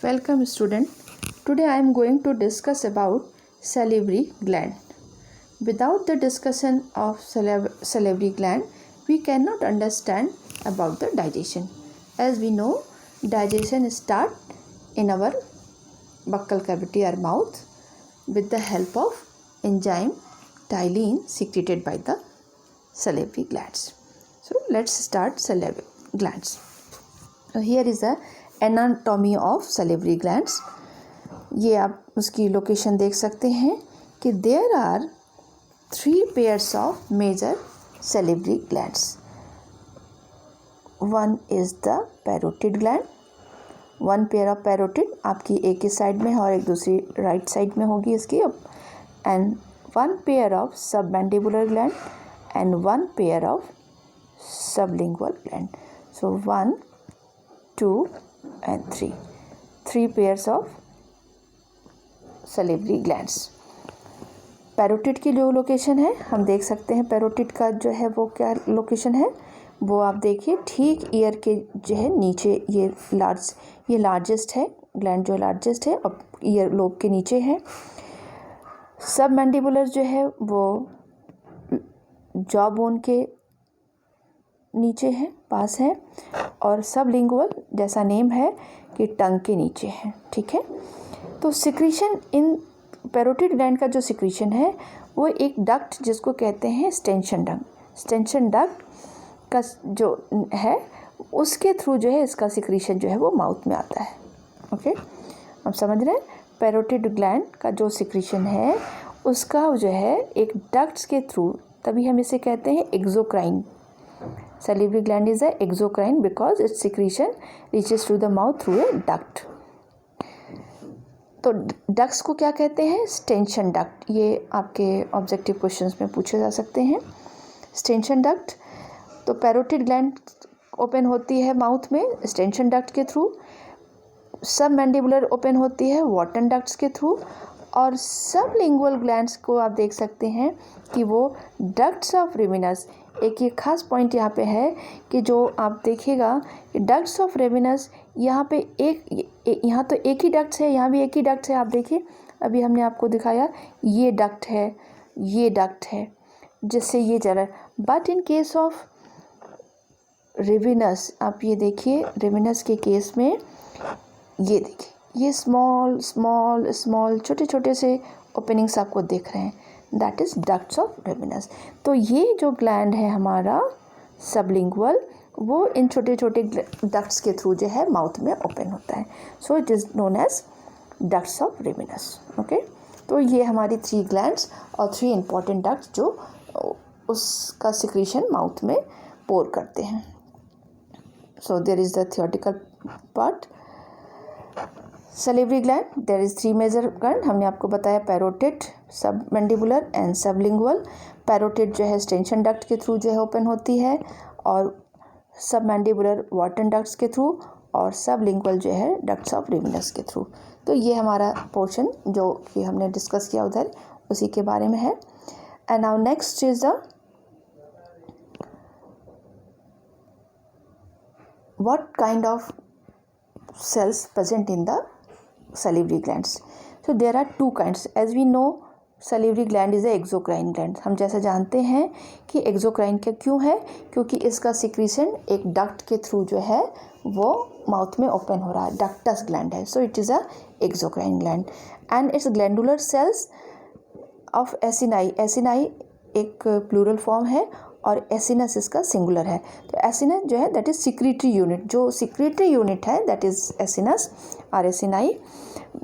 Welcome student. Today I am going to discuss about salivary gland. Without the discussion of salivary gland, we cannot understand about the digestion. As we know, digestion starts in our buccal cavity or mouth with the help of enzyme ptyalin secreted by the salivary glands. So let's start salivary glands. So here is the anatomy of salivary glands. ये आप उसकी location देख सकते हैं कि there are 3 pairs of major salivary glands. One is the parotid gland. 1 pair of parotid आपकी एक ही side में है और एक दूसरी राइट साइड में होगी इसकी. And 1 pair of submandibular gland and 1 pair of sublingual gland. So 1, 2 and 3 pairs of salivary glands. Parotid की जो लोकेशन है हम देख सकते हैं. पैरोटिड का जो है वो क्या लोकेशन है वो आप देखिए ठीक ईयर के जो है नीचे. ये लार्जेस्ट है ग्लैंड, जो लार्जेस्ट है और ईयर लोब के नीचे है. सब मैंडिबुलर जो है वो जॉ बोन के नीचे है, पास है. और सब लिंगुअल जैसा नेम है कि टंग के नीचे है. ठीक है. तो सिक्रीशन इन पैरोटिड ग्लैंड का जो सिक्रीशन है वो एक डक्ट जिसको कहते हैं स्टेंशन डक्ट का जो है उसके थ्रू जो है इसका सिक्रीशन जो है वो माउथ में आता है. ओके, आप समझ रहे हैं. पैरोटिड ग्लैंड का जो सिक्रीशन है उसका जो है एक डक्ट्स के थ्रू, तभी हम इसे कहते हैं exocrine. Salivary gland is a exocrine because its secretion reaches to the mouth through a duct. तो डक्ट्स को क्या कहते हैं? स्टेंशन डक्ट. ये आपके ऑब्जेक्टिव क्वेश्चंस में पूछे जा सकते हैं. स्टेंशन डक्ट. तो पैरोटिड ग्लैंड ओपन होती है माउथ में स्टेंशन डक्ट के थ्रू. सब मैंडिबुलर ओपन होती है वॉटन डक्ट्स के थ्रू. और सब लिंगुअल ग्लैंड्स को आप देख सकते हैं कि वो डक्ट्स ऑफ रेमिनस. एक ये खास पॉइंट यहाँ पे है कि जो आप देखिएगा कि डक्ट्स ऑफ रेमिनस यहाँ पे यहाँ तो एक ही डक्ट्स है, यहाँ भी एक ही डक्ट है. आप देखिए अभी हमने आपको दिखाया ये डक्ट है, ये डक्ट है जिससे ये चला. बट इन केस ऑफ रेमिनस आप ये देखिए, रेमिनस के केस में ये देखिए ये स्मॉल छोटे छोटे से ओपनिंग्स आपको दिख रहे हैं. That is ducts of Rivinus. तो ये जो ग्लैंड है हमारा सबलिंगुअल वो इन छोटे छोटे डक्ट्स के थ्रू जो है माउथ में ओपन होता है. So it is known as ducts of Rivinus. Okay, तो ये हमारी 3 ग्लैंड्स और 3 इंपॉर्टेंट डक्ट्स जो उसका सिक्रीशन माउथ में पोर करते हैं. So there is the theoretical part. Salivary gland, there is 3 major gland. हमने आपको बताया पैरोटिड, सब मैंडिबुलर एंड सबलिंगुअल. पैरोटिड जो है स्टेंशन डक्ट के थ्रू जो है ओपन होती है और सब मैंडिबुलर वॉटन डक्ट्स के थ्रू और सबलिंगुअल जो है डक्ट्स ऑफ रेमिनस के थ्रू. तो ये हमारा पोर्शन जो कि हमने डिस्कस किया उधर उसी के बारे में है. And now next is the what kind of cells present in the salivary glands. So there are 2 kinds. As we know, salivary gland is a exocrine gland. हम जैसे जानते हैं कि exocrine क्या क्यों है, क्योंकि इसका secretion एक duct के थ्रू जो है वो माउथ में ओपन हो रहा है. ductus gland है. So it is a exocrine gland and its glandular cells of acini. acini एक प्लूरल फॉर्म है और एसिनस इसका सिंगुलर है. तो एसिनस जो है दैट इज़ सिक्रीटरी यूनिट. जो सिक्रीटरी यूनिट है दैट इज़ एसिनस और acini.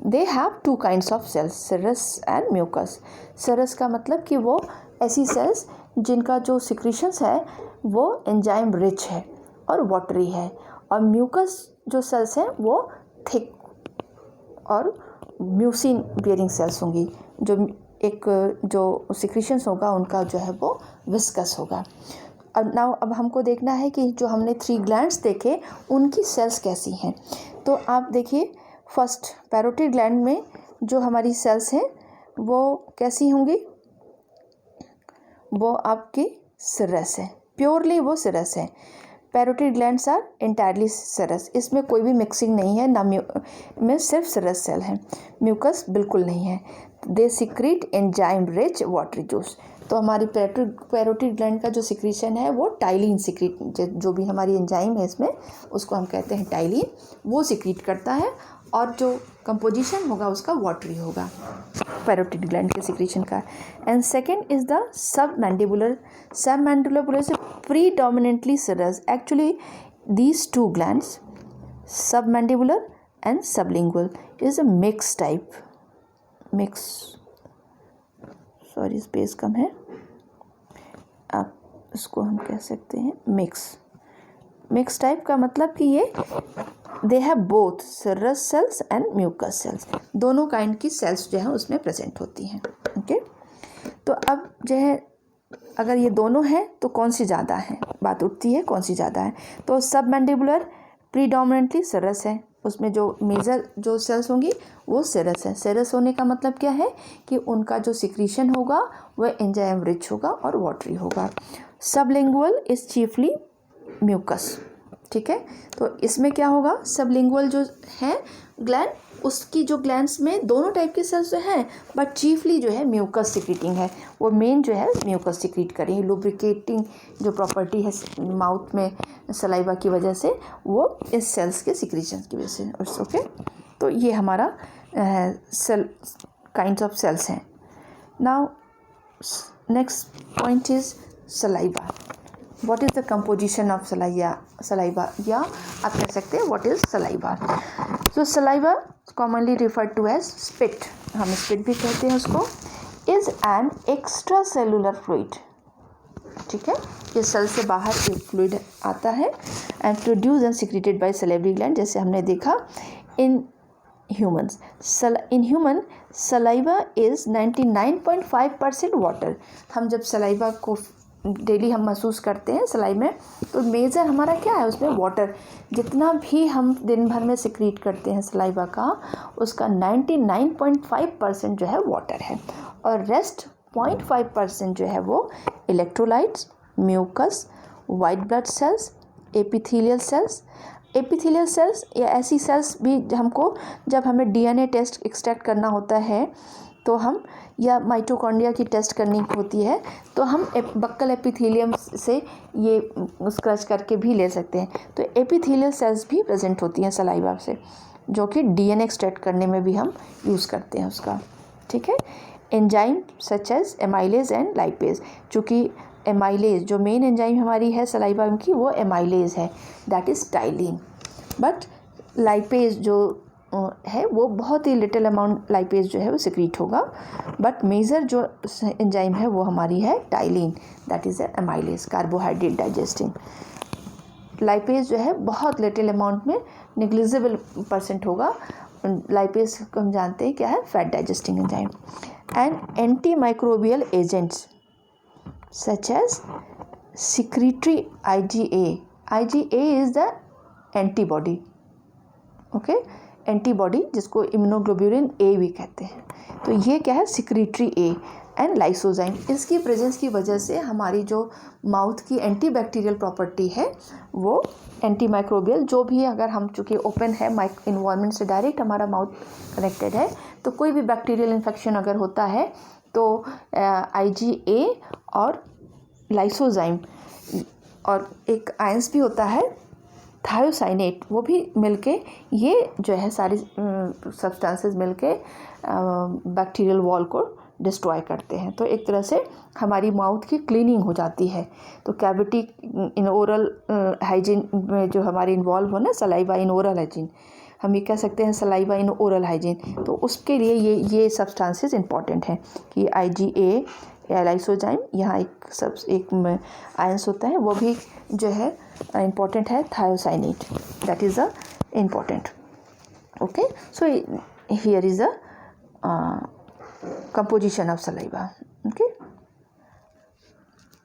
They have 2 kinds of cells, serous and mucus. Serous का मतलब कि वो ऐसी सेल्स जिनका जो सिक्रीशंस है वो एंजाइम रिच है और वाटरी है. और म्यूकस जो सेल्स हैं वो थिक और म्यूसिन बियरिंग सेल्स होंगी. जो एक जो सिक्रीशंस होगा उनका जो है वो विस्कस होगा. अब हमको देखना है कि जो हमने 3 ग्लैंड्स देखे उनकी सेल्स कैसी हैं. तो आप देखिए फर्स्ट पैरोटिड ग्लैंड में जो हमारी सेल्स हैं वो कैसी होंगी. वो आपकी सिरस है, प्योरली वो सिरस है. पैरोटिड ग्लैंड्स आर एंटायरली सरस, इसमें कोई भी मिक्सिंग नहीं है, ना में सिर्फ सरस सेल है, म्यूकस बिल्कुल नहीं है। They secrete enzyme rich watery juice. तो हमारी पैरोटिड ग्लैंड का जो सिक्रीशन है वो टाइलिन सिक्रीट, जो भी हमारी एंजाइम है इसमें उसको हम कहते हैं टाइलिन, वो सिक्रीट करता है और जो कंपोजिशन होगा उसका वाटरी होगा पैरोटिड ग्लैंड के सिक्रीशन का। And second is the submandibular बोले से predominantly serous. Actually these two glands submandibular and sublingual is a mix type, mix, sorry space कम है, आप इसको हम कह सकते हैं मिक्स टाइप का मतलब कि ये they have both serous cells and mucus cells, दोनों काइंड की सेल्स जो है उसमें प्रेजेंट होती हैं। ओके, तो अब जो है अगर ये दोनों हैं तो कौन सी ज़्यादा है, बात उठती है कौन सी ज़्यादा है। तो सब मैंडिबुलर प्रीडोमिनेंटली सरस है, उसमें जो मेजर जो सेल्स होंगी वो सेरस है। सेरस होने का मतलब क्या है कि उनका जो सिक्रीशन होगा वह एंजाइम रिच होगा और वाटरी होगा। सबलिंगुअल इज चीफली म्यूकस, ठीक है। तो इसमें क्या होगा, सबलिंगुअल जो है ग्लैंड, उसकी जो ग्लैंड्स में दोनों टाइप के सेल्स जो हैं बट चीफली जो है म्यूकस सिक्रीटिंग है, वो मेन जो है म्यूकस सिक्रीट करेंगे। लुब्रिकेटिंग जो प्रॉपर्टी है माउथ में सलाइवा की वजह से वो इस सेल्स के सिक्रीशन की वजह से। ओके, तो ये हमारा सेल काइंड्स ऑफ सेल्स हैं। Now next point is saliva. What is the composition of saliva या आप कह सकते हैं what is saliva। So saliva commonly referred to as spit, हम spit भी कहते हैं उसको, is an extracellular fluid, ठीक है। ये सेल से बाहर एक फ्लूइड आता है and produced and secreted by salivary gland, जैसे हमने देखा in humans। In human saliva is 99.5% water। हम जब सलाइवा को डेली हम महसूस करते हैं सलाई में, तो मेजर हमारा क्या है उसमें वाटर, जितना भी हम दिन भर में सिक्रीट करते हैं सलाइवा का उसका 99.5% जो है वाटर है, और रेस्ट 0.5% जो है वो electrolytes, mucus, white blood cells, epithelial cells. Epithelial cells या ऐसी सेल्स भी हमको जब हमें डीएनए टेस्ट एक्सट्रैक्ट करना होता है तो हम, या माइटोकॉन्ड्रिया की टेस्ट करनी होती है तो हम बक्कल एपिथेलियम से ये क्रश करके भी ले सकते हैं। तो एपिथेलियल सेल्स भी प्रेजेंट होती हैं सलाइवा से, जो कि डीएनए एक्सट्रैक्ट करने में भी हम यूज़ करते हैं उसका, ठीक है। Enzyme such as amylase and lipase, चूँकि एमाइलेज जो मेन एंजाइम हमारी है सलाइवा की वो एमाइलेज है, that is ptyalin. But lipase जो है वो बहुत ही लिटिल अमाउंट लाइपेज जो है वो सिक्रीट होगा, बट मेजर जो एंजाइम है वो हमारी है ptyalin, that is amylase, carbohydrate digesting. Lipase जो है बहुत लिटिल अमाउंट में, निग्लिजिबल % होगा। लाइपेज को हम जानते हैं क्या है, fat digesting enzyme. And anti microbial agents such as secretory IgA is the antibody, okay, antibody जिसको इम्यूनोग्लोबुलिन A भी कहते हैं। तो ये क्या है, सिक्रीटरी A एंड लाइसोजाइम। इसकी प्रेजेंस की वजह से हमारी जो माउथ की एंटीबैक्टीरियल प्रॉपर्टी है वो एंटी माइक्रोबियल, जो भी अगर हम चूँकि ओपन है इन्वायरमेंट से डायरेक्ट हमारा माउथ कनेक्टेड है, तो कोई भी बैक्टीरियल इन्फेक्शन अगर होता है तो IgA और लाइसोजाइम और एक आयंस भी होता है थायोसाइनेट, वो भी मिलके ये जो है सारी सब्सटेंसेस मिलके बैक्टीरियल वॉल को डिस्ट्रॉय करते हैं। तो एक तरह से हमारी माउथ की क्लीनिंग हो जाती है। तो कैविटी इन ओरल हाइजीन में जो हमारी इन्वॉल्व हो ना, सलाइवा इन ओरल हाइजीन, हम ये कह सकते हैं सलाइवा इन ओरल हाइजीन। तो उसके लिए ये सब्सटेंसेस इंपॉर्टेंट हैं कि IgA या लाइसोजाइम, यहाँ एक आयंस होता है वो भी जो है इम्पॉर्टेंट है, thiocyanate, that is a important. Okay, so here is a composition of saliva. Okay,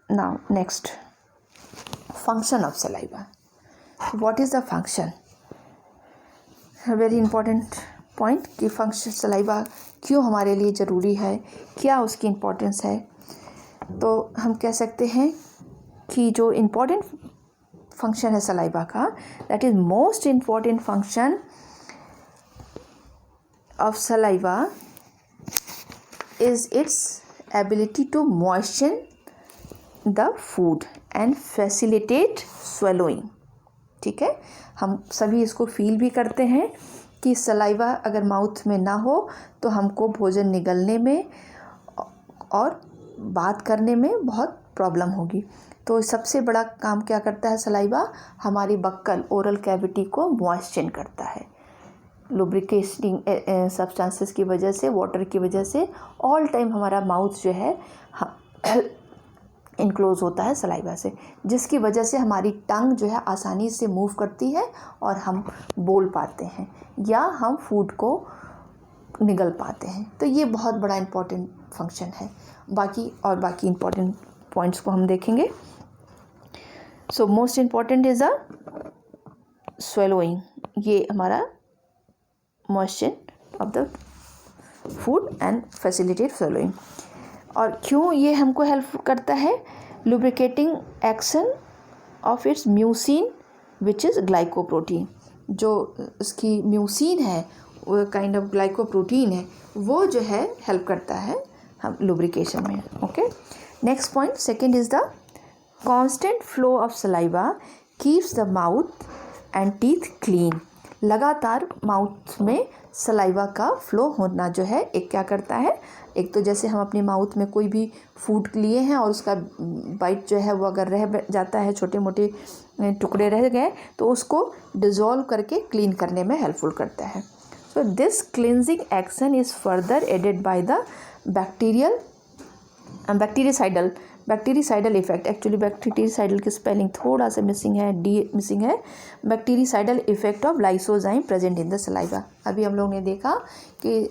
now next, function of saliva. So what is the function? A very important point कि function saliva क्यों हमारे लिए ज़रूरी है, क्या उसकी importance है। तो हम कह सकते हैं कि जो इम्पोर्टेंट फंक्शन है सलाइवा का, that is most important function of saliva is its ability to moisten the food and facilitate swallowing. ठीक है, हम सभी इसको फील भी करते हैं कि सलाइवा अगर माउथ में ना हो तो हमको भोजन निगलने में और बात करने में बहुत प्रॉब्लम होगी। तो सबसे बड़ा काम क्या करता है सलाइवा, हमारी बक्कल ओरल कैविटी को मॉइस्चन करता है। लुब्रिकेटिंग सब्सटेंसेस की वजह से, वाटर की वजह से ऑल टाइम हमारा माउथ जो है इनक्लोज होता है सलाइवा से, जिसकी वजह से हमारी टंग जो है आसानी से मूव करती है और हम बोल पाते हैं या हम फूड को निगल पाते हैं। तो ये बहुत बड़ा इम्पॉर्टेंट फंक्शन है। बाकी इम्पॉर्टेंट पॉइंट्स को हम देखेंगे। So most important is a swallowing, ये हमारा moisture of the food and facilitate swallowing। और क्यों ये हमको हेल्प करता है, lubricating action of its mucin which is glycoprotein. जो इसकी म्यूसिन है वो काइंड ऑफ ग्लाइकोप्रोटीन है, वो जो है हेल्प करता है हम लुब्रिकेशन में। Okay, next point second is the constant flow of saliva keeps the mouth and teeth clean. लगातार माउथ में सलाइवा का फ्लो होना जो है एक क्या करता है, एक तो जैसे हम अपने माउथ में कोई भी फूड लिए हैं और उसका बाइट जो है वो अगर रह जाता है, छोटे मोटे टुकड़े रह गए, तो उसको डिज़ोल्व करके क्लीन करने में हेल्पफुल करता है। So this cleansing action is further aided by the bactericidal effect. Actually bactericidal की स्पेलिंग थोड़ा सा मिसिंग है, डी मिसिंग है। Bactericidal effect of lysozyme present in the saliva. अभी हम लोग ने देखा कि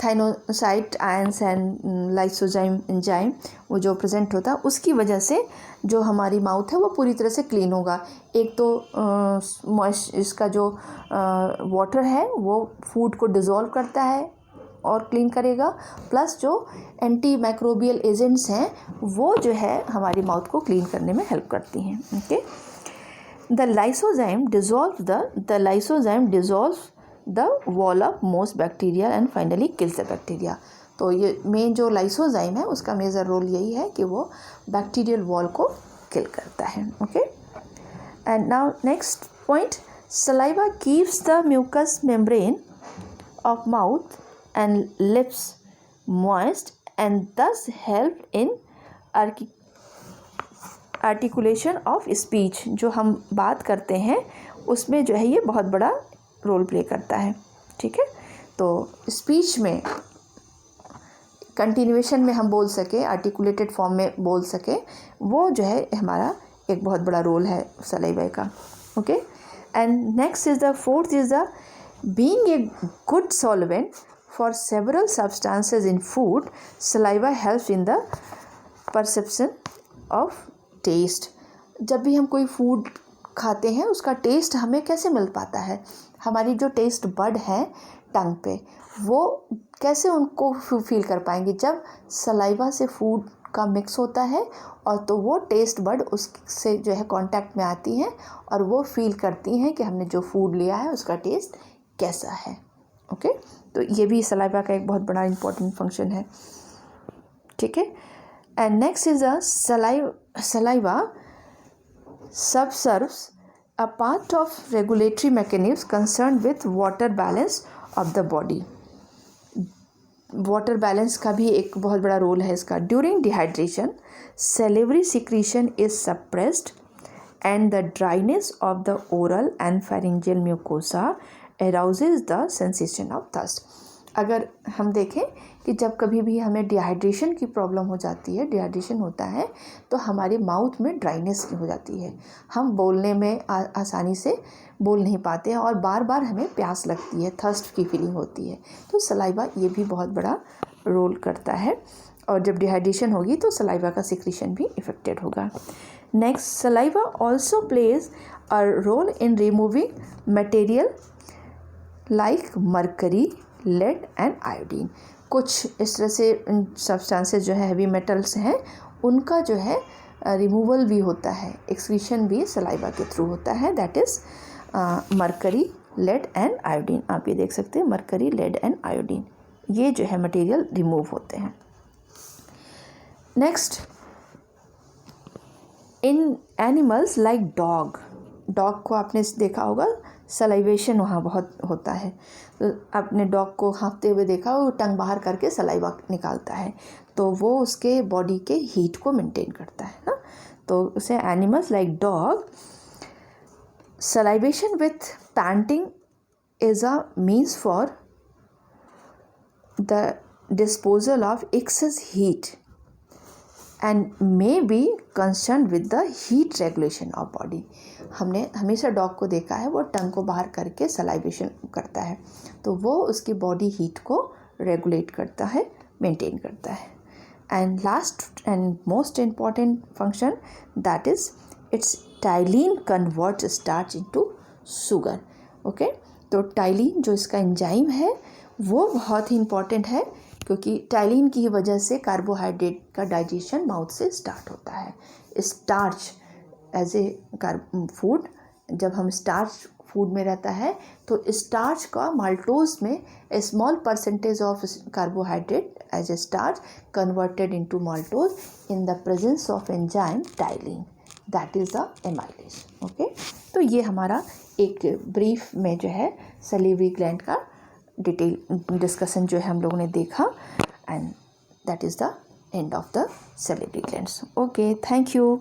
thiocyanate ions and lysozyme enzyme वो जो प्रेजेंट होता है उसकी वजह से जो हमारी माउथ है वो पूरी तरह से क्लीन होगा। एक तो इसका जो वाटर है वो फूड को डिज़ोल्व करता है और क्लीन करेगा, प्लस जो एंटी माइक्रोबियल एजेंट्स हैं वो जो है हमारी माउथ को क्लीन करने में हेल्प करती हैं। Okay, the lysozyme dissolve the wall of most bacteria and finally kills the bacteria. तो ये मेन जो लाइसोजाइम है उसका मेजर रोल यही है कि वो बैक्टीरियल वॉल को किल करता है। Okay, and now next point, saliva keeps the mucus membrane of mouth and lips moist and thus help in articulation of speech। जो हम बात करते हैं उसमें जो है ये बहुत बड़ा रोल प्ले करता है। ठीक है, तो स्पीच में कंटिन्यूएशन में हम बोल सके, आर्टिकुलेटेड फॉर्म में बोल सके, वो जो है हमारा एक बहुत बड़ा रोल है सलाइवा का। Okay, and next is the fourth is the being a good solvent for several substances in food, saliva helps in the perception of taste। जब भी हम कोई फूड खाते हैं उसका टेस्ट हमें कैसे मिल पाता है, हमारी जो टेस्ट बड है टंग पे वो कैसे उनको फील कर पाएंगे, जब सलाइवा से फूड का मिक्स होता है और तो वो टेस्ट बड उससे जो है कांटेक्ट में आती हैं और वो फील करती हैं कि हमने जो फूड लिया है उसका टेस्ट कैसा है। ओके, तो ये भी सलाइवा का एक बहुत बड़ा इम्पोर्टेंट फंक्शन है। ठीक है, and next is a saliva subserves a part of regulatory mechanism concern with water balance of the body. Water balance का भी एक बहुत बड़ा रोल है इसका। During dehydration salivary secretion is suppressed and the dryness of the oral and pharyngeal mucosa arouses the sensation of thirst। अगर हम देखें कि जब कभी भी हमें डिहाइड्रेशन की प्रॉब्लम हो जाती है, डिहाइड्रेशन होता है तो हमारे माउथ में ड्राइनेस हो जाती है, हम बोलने में आसानी से बोल नहीं पाते हैं और बार बार हमें प्यास लगती है, थर्स्ट की फीलिंग होती है। तो सलाइवा ये भी बहुत बड़ा रोल करता है और जब डिहाइड्रेशन होगी तो सलाइवा का सिक्रीशन भी इफेक्टेड होगा। Next, saliva also plays a role in removing material like mercury, lead and iodine. कुछ इस तरह से सब्सटेंसेस जो है हैवी मेटल्स हैं उनका जो है रिमूवल भी होता है, एक्सक्रीशन भी सलाइवा के थ्रू होता है, that is mercury, lead and iodine. आप ये देख सकते हैं मरकरी, लेड एंड आयोडीन, ये जो है मटेरियल रिमूव होते हैं। नेक्स्ट, इन एनिमल्स लाइक डॉग, डॉग को आपने देखा होगा सलाइवेशन वहाँ बहुत होता है, तो आपने डॉग को हाँफते हुए देखा, वो टंग बाहर करके सलाइवा निकालता है, तो वो उसके बॉडी के हीट को मेंटेन करता है ना। तो उसे animals like dog, salivation with painting is a means for the disposal of excess heat and may be concern with the heat regulation of body. हमने हमेशा डॉग को देखा है वो टंग को बाहर करके सलाइवेशन करता है, तो वो उसकी बॉडी हीट को रेगुलेट करता है, मेंटेन करता है। And last and most important function, that is it's ptyalin convert starch into sugar. Okay, तो टाइलिन जो इसका एंजाइम है वो बहुत ही इम्पॉर्टेंट है, क्योंकि टाइलिन की वजह से कार्बोहाइड्रेट का डाइजेशन माउथ से स्टार्ट होता है। स्टार्च एज ए फूड, जब हम स्टार्च फूड में रहता है तो स्टार्च का माल्टोज में a small percentage of carbohydrate as a starch converted into maltose in the presence of enzyme ptyalin, that is the amylase. Okay, तो ये हमारा एक ब्रीफ में जो है सलीवरी ग्लैंड का डिटेल डिस्कशन जो है हम लोगों ने देखा, and that is the end of the salivary glands. Okay, thank you.